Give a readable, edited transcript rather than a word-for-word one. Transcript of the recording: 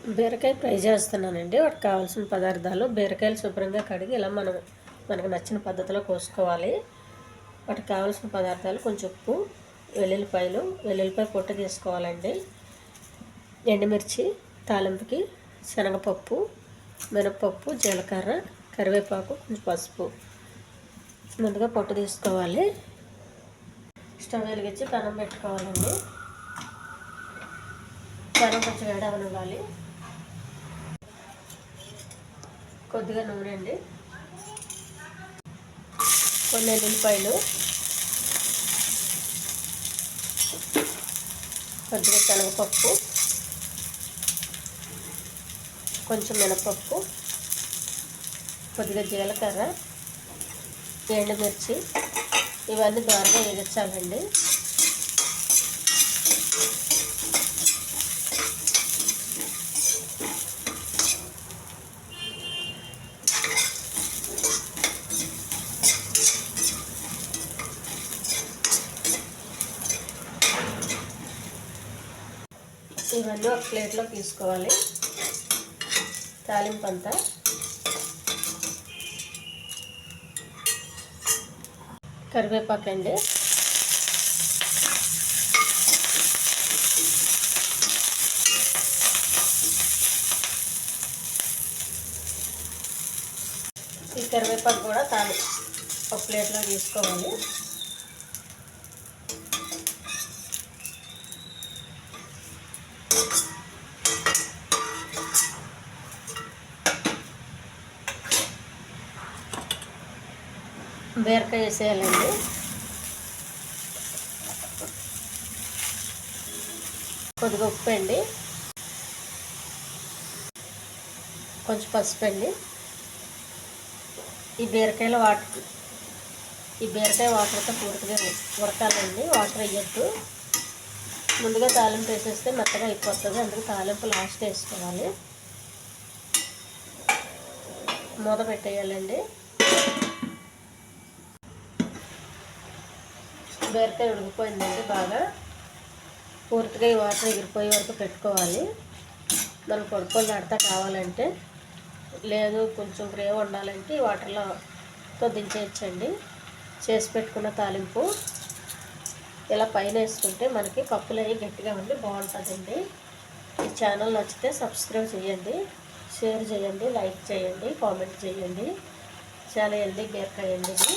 బీరకాయ ఫ్రై చేస్తున్నానండి. వాటికి కావాల్సిన పదార్థాలు: బీరకాయలు శుభ్రంగా కడిగి ఇలా మనకు నచ్చిన పద్ధతిలో కోసుకోవాలి. వాటికి కావాల్సిన పదార్థాలు: కొంచెం ఉప్పు, వెల్లుల్లిపాయ పొట్టు తీసుకోవాలండి, ఎండుమిర్చి తాలింపుకి, శనగపప్పు, మినపప్పు, జీలకర్ర, కరివేపాకు, కొంచెం పసుపు. ముందుగా పొట్టు తీసుకోవాలి. స్టవ్ వెలిగించి పెనం పెట్టుకోవాలండి. పెనం కొంచెం వేడవనివ్వాలి. కొద్దిగా నూనె అండి, కొన్ని ఎల్లుల్లిపాయలు, కొద్దిగా శనగపప్పు, కొంచెం మినపప్పు, కొద్దిగా జీలకర్ర, ఎండుమిర్చి ఇవన్నీ దోరగా వేగించాలండి. ఇవన్నీ ఒక ప్లేట్లో తీసుకోవాలి. తాలింపు అంతా కరివేపాకు అండి, ఈ కరివేపాకు కూడా ఒక ప్లేట్లో తీసుకోవాలి. బీరకాయ వేసేయాలండి. కొద్దిగా ఉప్పు అండి, కొంచెం పసుపు అండి. ఈ బీరకాయ వాటర్తో పూర్తిగా ఉడకాలండి. వాటర్ వేయద్దు. ముందుగా తాలింపు వేసేస్తే మెత్తగా అయిపోతుంది. అందుకు తాలింపు లాస్ట్ వేసుకోవాలి. మూత పెట్టేయాలండి. బీరకాయ ఉడికిపోయిందండి. బాగా పూర్తిగా ఈ వాటర్ ఎగిరిపోయే వరకు పెట్టుకోవాలి. మనం పొడిపొడిలాడుతా కావాలంటే, లేదు కొంచెం గ్రేవీ ఉండాలంటే ఈ వాటర్తో దించేయచ్చండి. చేసి పెట్టుకున్న తాలింపు ఇలా పైన వేసుకుంటే మనకి పప్పులు అవి గట్టిగా ఉండి బాగుంటుందండి. ఈ ఛానల్ నచ్చితే సబ్స్క్రైబ్ చేయండి, షేర్ చేయండి, లైక్ చేయండి, కామెంట్ చేయండి. చాలా హెల్దీ బీరకాయ అండి ఇది.